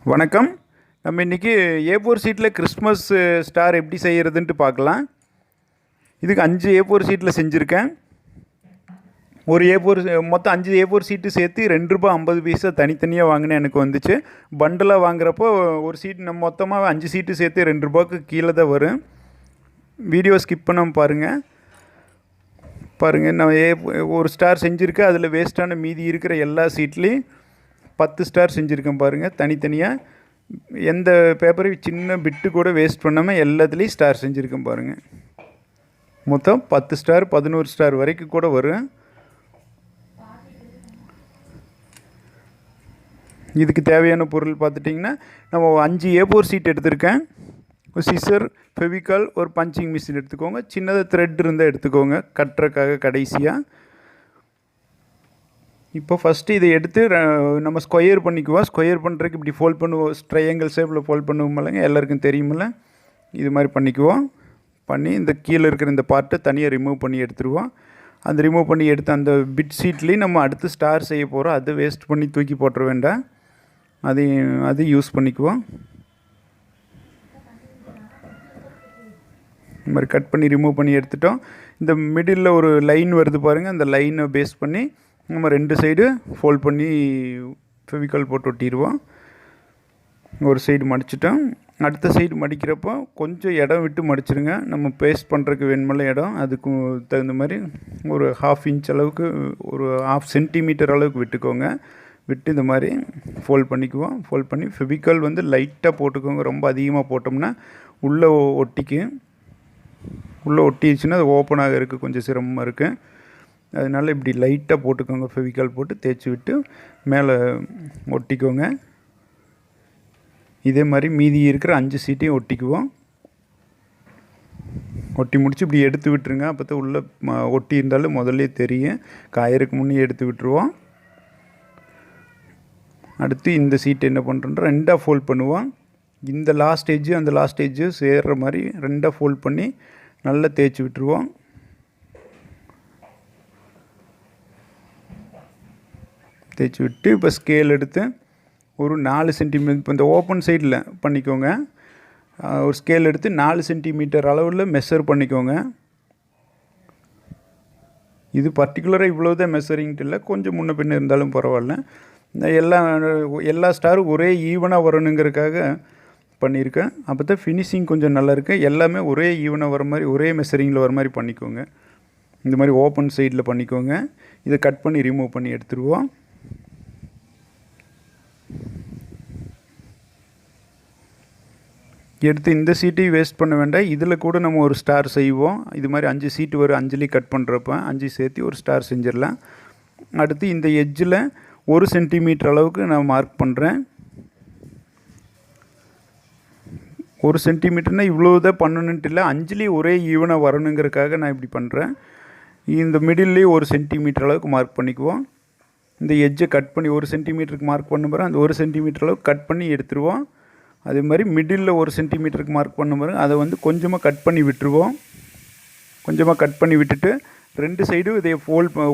வணக்கம். நம்ம இன்றைக்கி ஏ4 ஷீட்டில் கிறிஸ்மஸ் ஸ்டார் எப்படி செய்கிறதுன்ட்டு பார்க்கலாம். இதுக்கு 5 ஏ4 ஷீட்டில் செஞ்சுருக்கேன். ஒரு மொத்தம் 5 ஏ4 ஷீட்டு சேர்த்து ₹2.50 தனித்தனியாக வாங்கினேன். எனக்கு வந்துச்சு. பண்டலாக வாங்குறப்போ ஒரு ஷீட் நம்ம மொத்தமாக 5 ஷீட்டு சேர்த்து ₹2 கீழே தான் வரும். வீடியோ ஸ்கிப் பண்ணாமல் பாருங்கள். நான் ஒரு ஸ்டார் செஞ்சுருக்கேன். அதில் வேஸ்ட்டான மீதி இருக்கிற எல்லா ஷீட்லேயும் 10 ஸ்டார் செஞ்சுருக்கேன் பாருங்கள். தனித்தனியாக எந்த பேப்பரையும் சின்ன பிட்டு கூட வேஸ்ட் பண்ணாமல் எல்லாத்துலேயும் ஸ்டார் செஞ்சுருக்கேன் பாருங்கள். மொத்தம் 10 ஸ்டார் 11 ஸ்டார் வரைக்கும் கூட வரும். இதுக்கு தேவையான பொருள் பார்த்துட்டிங்கன்னா, நம்ம 5 ஏ4 ஷீட் எடுத்திருக்கேன். ஒரு சிசர், ஃபெவிகால், ஒரு பஞ்சிங் மிஷின் எடுத்துக்கோங்க. சின்னதாக த்ரெட் இருந்தால் எடுத்துக்கோங்க கட்டுறக்காக கடைசியாக. இப்போ ஃபஸ்ட்டு இதை எடுத்து நம்ம ஸ்கொயர் பண்ணிக்குவோம். ஸ்கொயர் பண்ணுறதுக்கு இப்படி ஃபோல்ட் பண்ணுவோம். ட்ரையாங்கிள் ஷேப்பில் ஃபோல்ட் பண்ணுவோம்லங்க, எல்லாருக்கும் தெரியுமில்ல. இது மாதிரி பண்ணிக்குவோம். பண்ணி இந்த கீழே இருக்கிற இந்த பார்ட்டை தனியாக ரிமூவ் பண்ணி எடுத்துருவோம். அந்த ரிமூவ் பண்ணி எடுத்து அந்த பிட் ஷீட்லேயும் நம்ம அடுத்து ஸ்டார் செய்ய போகிறோம். அதை வேஸ்ட் பண்ணி தூக்கி போட்டுற வேண்டாம். அது யூஸ் பண்ணிக்குவோம். இந்த மாதிரி கட் பண்ணி ரிமூவ் பண்ணி எடுத்துட்டோம். இந்த மிடில் ஒரு லைன் வருது பாருங்கள். அந்த லைனை பேஸ் பண்ணி நம்ம 2 சைடு ஃபோல்ட் பண்ணி ஃபெவிகால் போட்டு ஒட்டிடுவோம். ஒரு சைடு மடிச்சிட்டோம். அடுத்த சைடு மடிக்கிறப்போ கொஞ்சம் இடம் விட்டு மடிச்சிருங்க. நம்ம பேஸ்ட் பண்ணுறதுக்கு வேணுமில்ல இடம், அதுக்கு தகுந்த மாதிரி ஒரு 1/2 இன்ச் அளவுக்கு, ஒரு 1/2 சென்டிமீட்டர் அளவுக்கு விட்டுக்கோங்க. விட்டு இந்த மாதிரி ஃபோல்ட் பண்ணிக்குவோம். ஃபோல்ட் பண்ணி ஃபெவிகால் லைட்டாக போட்டுக்கோங்க. ரொம்ப அதிகமாக போட்டோம்னா உள்ளே ஒட்டிடுச்சுன்னா அது ஓப்பன் ஆகிறதுக்கு கொஞ்சம் சிரமமாக இருக்குது. அதனால் இப்படி லைட்டாக போட்டுக்கோங்க. ஃபெவிகால் போட்டு தேய்ச்சி விட்டு மேலே ஒட்டிக்கோங்க. இதே மாதிரி மீதி இருக்கிற 5 சீட்டையும் ஒட்டிக்குவோம். ஒட்டி முடித்து இப்படி எடுத்து விட்டுருங்க. அப்போ தான் உள்ளே ஒட்டி இருந்தாலும் முதல்ல தெரியும். காயறதுக்கு முன்னே எடுத்து விட்டுருவோம். அடுத்து இந்த சீட்டை என்ன பண்ணுறோன்னா 2ஆக ஃபோல்ட் பண்ணுவோம். இந்த லாஸ்ட் எட்ஜு அந்த லாஸ்ட் எட்ஜு சேர்கிற மாதிரி 2ஆக ஃபோல்ட் பண்ணி நல்லா தேய்ச்சி விட்டுருவோம். தேய்ச்சி விட்டு இப்போ ஸ்கேல் எடுத்து ஒரு 4 சென்டிமீட்டர், இப்போ இந்த ஓப்பன் சைடில் பண்ணிக்கோங்க. ஒரு ஸ்கேல் எடுத்து 4 சென்டிமீட்டர் அளவில் மெஷர் பண்ணிக்கோங்க. இது பர்டிகுலராக இவ்வளோ தான் மெஷரிங்ட்டு இல்லை, கொஞ்சம் முன்ன பின்ன இருந்தாலும் பரவாயில்ல. எல்லா ஸ்டாரும் ஒரே ஈவனாக வரணுங்கிறதுக்காக பண்ணியிருக்கேன். அப்போ தான் ஃபினிஷிங் கொஞ்சம் நல்லாயிருக்கு. எல்லாமே ஒரே ஈவனாக வர மாதிரி, ஒரே மெஷரிங்கில் வர மாதிரி பண்ணிக்கோங்க. இந்த மாதிரி ஓப்பன் சைடில் பண்ணிக்கோங்க. இதை கட் பண்ணி ரிமூவ் பண்ணி எடுத்துருவோம். எடுத்து இந்த சீட்டையும் வேஸ்ட் பண்ண வேண்டாம். இதில் கூட நம்ம ஒரு ஸ்டார் செய்வோம். இது மாதிரி 5 சீட்டு வரும். 5லேயும் கட் பண்ணுறப்ப 5 சேர்த்து ஒரு ஸ்டார் செஞ்சிடலாம். அடுத்து இந்த எட்ஜில் 1 சென்டிமீட்டர் அளவுக்கு நான் மார்க் பண்ணுறேன். 1 சென்டிமீட்டர்னால் இவ்வளோ தான் பண்ணணுன்ட்டு இல்லை, 5லேயும் ஒரே ஈவனாக வரணுங்கிறதுக்காக நான் இப்படி பண்ணுறேன். இந்த மிடில்லேயும் 1 சென்டிமீட்டர் அளவுக்கு மார்க் பண்ணிக்குவோம். இந்த எட்ஜை கட் பண்ணி 1 சென்டிமீட்டருக்கு மார்க் பண்ண பிறகு அந்த 1 சென்டிமீட்டர் அளவுக்கு கட் பண்ணி எடுத்துருவோம். அதே மாதிரி மிடில் 1 சென்டிமீட்டருக்கு மார்க் பண்ண பிறகு அதை கொஞ்சமாக கட் பண்ணி விட்டுருவோம். கொஞ்சமாக கட் பண்ணி விட்டுட்டு 2 சைடும் இதை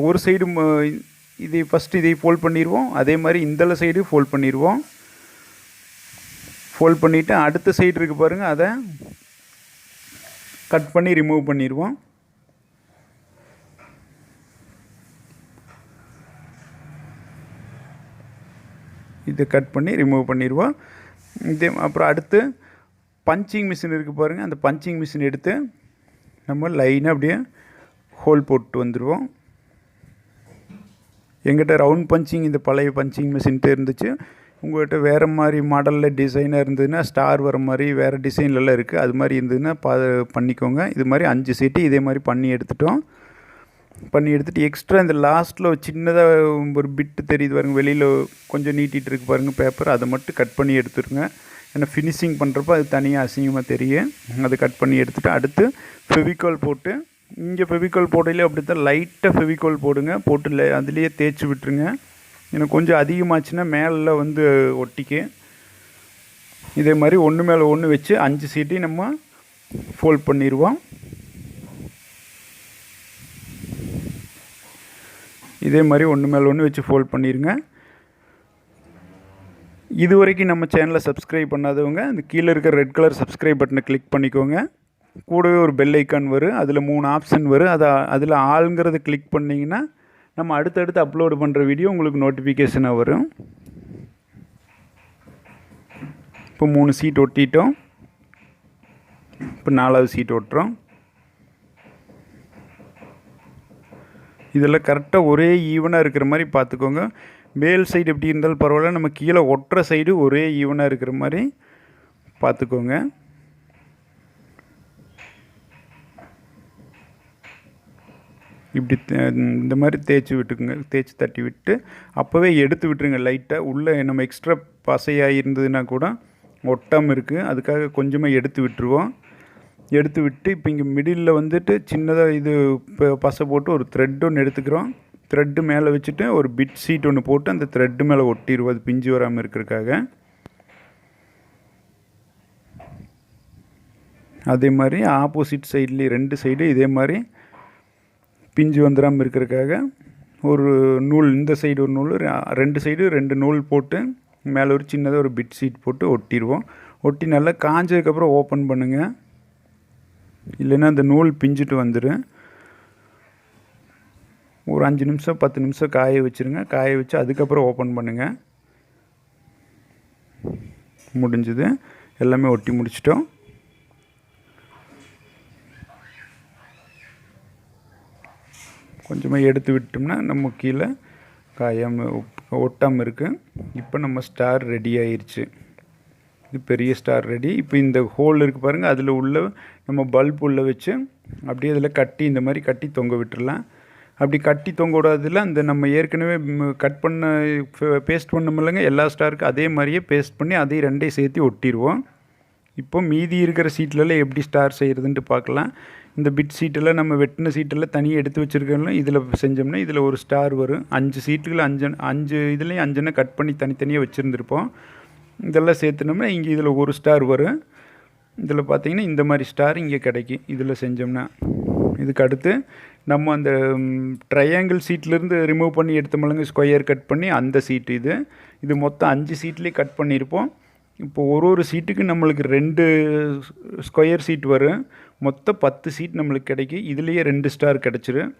ஒரு சைடு இதை ஃபஸ்ட்டு இதை ஃபோல்ட் பண்ணிடுவோம். அதே மாதிரி இந்த சைடு ஃபோல்ட் பண்ணிடுவோம். ஃபோல்ட் பண்ணிவிட்டு அடுத்த சைடு இருக்குது பாருங்கள், அதை கட் பண்ணி ரிமூவ் பண்ணிடுவோம். இதை கட் பண்ணி ரிமூவ் பண்ணிடுவோம். அப்புறம் அடுத்து பஞ்சிங் மிஷின் இருக்குது பாருங்கள். அந்த பஞ்சிங் மிஷின் எடுத்து நம்ம லைனாக அப்படியே ஹோல் போட்டு வந்துடுவோம். எங்கிட்ட ரவுண்ட் பஞ்சிங், இந்த பழைய பஞ்சிங் மிஷின்ட்டு இருந்துச்சு. உங்கள்கிட்ட வேறு மாதிரி மாடலில் டிசைனாக இருந்ததுன்னா, ஸ்டார் வர மாதிரி வேறு டிசைன்லலாம் இருக்குது. அது மாதிரி இருந்ததுன்னா பண்ணிக்கோங்க. இது மாதிரி 5 சீட்டு இதே மாதிரி பண்ணி எடுத்துகிட்டு எக்ஸ்ட்ரா இந்த லாஸ்ட்டில் ஒரு சின்னதாக ஒரு பிட்டு தெரியுது பாருங்கள், வெளியில் கொஞ்சம் நீட்டிகிட்டு இருக்கு பாருங்கள் பேப்பர், அதை மட்டும் கட் பண்ணி எடுத்துருங்க. ஏன்னா ஃபினிஷிங் பண்ணுறப்போ அது தனியாக அசிங்கமாக தெரியும். அதை கட் பண்ணி எடுத்துகிட்டு அடுத்து ஃபெவிகால் போட்டு, இங்கே ஃபெவிகால் போடையிலே அப்படி தான் லைட்டாக ஃபெவிகால் போடுங்க. போட்டு அதுலேயே தேய்ச்சி விட்டுருங்க. எனக்கு கொஞ்சம் அதிகமாச்சுன்னா மேலே ஒட்டிக்க. இதே மாதிரி ஒன்று மேலே ஒன்று வச்சு 5 சீட்டையும் நம்ம ஃபோல்ட் பண்ணிடுவோம். இதே மாதிரி ஒன்று மேலே ஒன்று வச்சு ஃபோல்ட் பண்ணிடுங்க. இது வரைக்கும் நம்ம சேனலை சப்ஸ்கிரைப் பண்ணாதவங்க அந்த கீழே இருக்கிற ரெட் கலர் சப்ஸ்கிரைப் பட்டனை கிளிக் பண்ணிக்கோங்க. கூடவே ஒரு பெல் ஐக்கான் வரும், அதில் 3 ஆப்ஷன் வரும். அதில் ஆளுங்கிறத கிளிக் பண்ணிங்கன்னா நம்ம அடுத்தடுத்து அப்லோடு பண்ணுற வீடியோ உங்களுக்கு நோட்டிஃபிகேஷனாக வரும். இப்போ 3 சீட் ஒட்டிட்டோம். இப்போ 4வது சீட் ஒட்டுறோம். இதெல்லாம் கரெக்டாக ஒரே ஈவனாக இருக்கிற மாதிரி பார்த்துக்கோங்க. மேல் சைடு எப்படி இருந்தாலும் பரவாயில்ல, நம்ம கீழே ஒட்டுற சைடு ஒரே ஈவனாக இருக்கிற மாதிரி பார்த்துக்கோங்க. இப்படி இந்த மாதிரி தேய்ச்சி விட்டுக்குங்க. தேய்ச்சி தட்டி விட்டு அப்போவே எடுத்து விட்டுருங்க. லைட்டாக உள்ளே நம்ம எக்ஸ்ட்ரா பசையாக இருந்ததுன்னா கூட ஒட்டாமல் இருக்குது, அதுக்காக கொஞ்சமாக எடுத்து விட்டுருவோம். எடுத்து விட்டு இப்போ இங்கே மிடில் வந்துட்டு சின்னதாக இது பசை போட்டு ஒரு த்ரெட் ஒன்று எடுத்துக்கிறோம். த்ரெட்டு மேலே வச்சுட்டு ஒரு பிட் சீட் ஒன்று போட்டு அந்த த்ரெட்டு மேலே ஒட்டிடுவோம், அது பிஞ்சு வராமல் இருக்கிறதுக்காக. அதே மாதிரி ஆப்போசிட் சைட்லேயும் 2 சைடு இதே மாதிரி பிஞ்சு வந்துடாமல் இருக்கிறதுக்காக ஒரு நூல், இந்த சைடு ஒரு நூல், 2 சைடு 2 நூல் போட்டு மேலே ஒரு சின்னதாக ஒரு பிட் சீட் போட்டு ஒட்டிடுவோம். ஒட்டி நல்லா காஞ்சதுக்கப்புறம் ஓப்பன் பண்ணுங்கள், இல்லைன்னா அந்த நூல் பிஞ்சிட்டு வந்துடும். ஒரு 5 நிமிஷம் 10 நிமிஷம் காய வச்சுருங்க. காய வச்சு அதுக்கப்புறம் ஓப்பன் பண்ணுங்கள். முடிஞ்சது, எல்லாமே ஒட்டி முடிச்சிட்டோம். கொஞ்சமாக எடுத்து விட்டோம்னா நம்ம கீழே காயாமல் ஒட்டாமல் இருக்குது. இப்போ நம்ம ஸ்டார் ரெடி ஆயிடுச்சு. இது பெரிய ஸ்டார் ரெடி. இப்போ இந்த ஹோல் இருக்குது பாருங்கள், அதில் உள்ள நம்ம பல்ப் உள்ளே வச்சு அப்படியே அதில் கட்டி இந்த மாதிரி கட்டி தொங்க விட்டுடலாம். அப்படி கட்டி தொங்க விடாததில் அந்த நம்ம ஏற்கனவே கட் பண்ண பேஸ்ட் பண்ணமில்லைங்க, எல்லா ஸ்டாருக்கும் அதே மாதிரியே பேஸ்ட் பண்ணி அதே 2ஐயும் சேர்த்து ஒட்டிடுவோம். இப்போ மீதி இருக்கிற சீட்லலாம் எப்படி ஸ்டார் செய்கிறதுன்ட்டு பார்க்கலாம். இந்த பிட் சீட்டில் நம்ம வெட்டின சீட்டெல்லாம் தனியாக எடுத்து வச்சுருக்கோம்னா இதில் செஞ்சோம்னா இதில் ஒரு ஸ்டார் வரும். 5 சீட்டுகள் 5 இதுலேயும் 5 கட் பண்ணி தனித்தனியாக வச்சுருந்துருப்போம். இதெல்லாம் சேர்த்துனோம்னா இங்கே இதில் ஒரு ஸ்டார் வரும். இதில் பார்த்திங்கன்னா இந்த மாதிரி ஸ்டார் இங்கே கிடைக்கும் இதில் செஞ்சோம்னா. இதுக்கு அடுத்து நம்ம அந்த ட்ரையாங்கிள் சீட்லேருந்து ரிமூவ் பண்ணி எடுத்தோம்லங்க, ஸ்கொயர் கட் பண்ணி அந்த சீட்டு இது மொத்தம் 5 சீட்லேயே கட் பண்ணியிருப்போம். இப்போ ஒரு சீட்டுக்கு நம்மளுக்கு 2 ஸ்கொயர் சீட் வரும். மொத்தம் 10 சீட் நம்மளுக்கு கிடைக்கும். இதுலேயே 2 ஸ்டார் கிடச்சிரும்.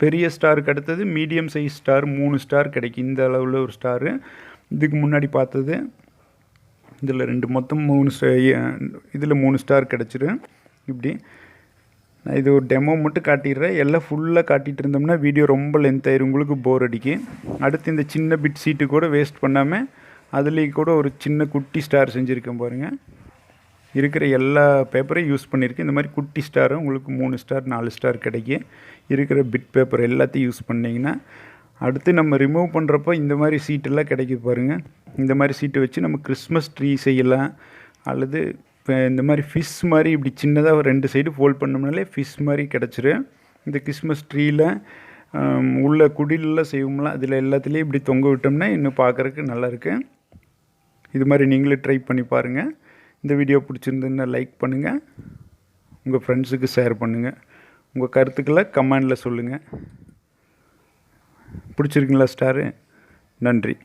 பெரிய ஸ்டாருக்கு அடுத்தது மீடியம் சைஸ் ஸ்டார் 3 ஸ்டார் கிடைக்கும். இந்த அளவில் ஒரு ஸ்டாரு இதுக்கு முன்னாடி பார்த்தது. இதில் 2 மொத்தம் 3 இதில் 3 ஸ்டார் கிடச்சிரும். இப்படி நான் இது ஒரு டெமோ மட்டும் காட்டிடுறேன். எல்லாம் ஃபுல்லாக காட்டிகிட்டு இருந்தோம்னா வீடியோ ரொம்ப லென்த் ஆயிரும், உங்களுக்கு போர் அடிக்கும். அடுத்து இந்த சின்ன பிட் சீட்டு கூட வேஸ்ட் பண்ணாமல் அதுலேயும் கூட ஒரு சின்ன குட்டி ஸ்டார் செஞ்சுருக்கேன் பாருங்கள். இருக்கிற எல்லா பேப்பரையும் யூஸ் பண்ணியிருக்கேன். இந்த மாதிரி குட்டி ஸ்டாரும் உங்களுக்கு 3 ஸ்டார் 4 ஸ்டார் கிடைக்கும். இருக்கிற பிட் பேப்பர் எல்லாத்தையும் யூஸ் பண்ணிங்கன்னா அடுத்து நம்ம ரிமூவ் பண்ணுறப்போ இந்த மாதிரி சீட்டெல்லாம் கிடைக்குது பாருங்கள். இந்த மாதிரி சீட்டை வச்சு நம்ம கிறிஸ்மஸ் ட்ரீ செய்யலாம். அல்லது இந்த மாதிரி ஃபிஷ் மாதிரி இப்படி சின்னதாக 2 சைடு ஃபோல்ட் பண்ணோம்னாலே ஃபிஷ் மாதிரி கிடச்சிரும். இந்த கிறிஸ்மஸ் ட்ரீயில் உள்ள குடிலெலாம் செய்வோம்லாம், அதில் எல்லாத்துலேயும் இப்படி தொங்க விட்டோம்னா இன்னும் பார்க்குறதுக்கு நல்லாயிருக்கு. இது மாதிரி நீங்களே ட்ரை பண்ணி பாருங்கள். இந்த வீடியோ பிடிச்சிருந்ததுன்னா லைக் பண்ணுங்கள், உங்கள் ஃப்ரெண்ட்ஸுக்கு ஷேர் பண்ணுங்கள், உங்கள் கருத்துக்களை கமெண்டில் சொல்லுங்கள். பிடிச்சிருக்குங்களா ஸ்டாரு? நன்றி.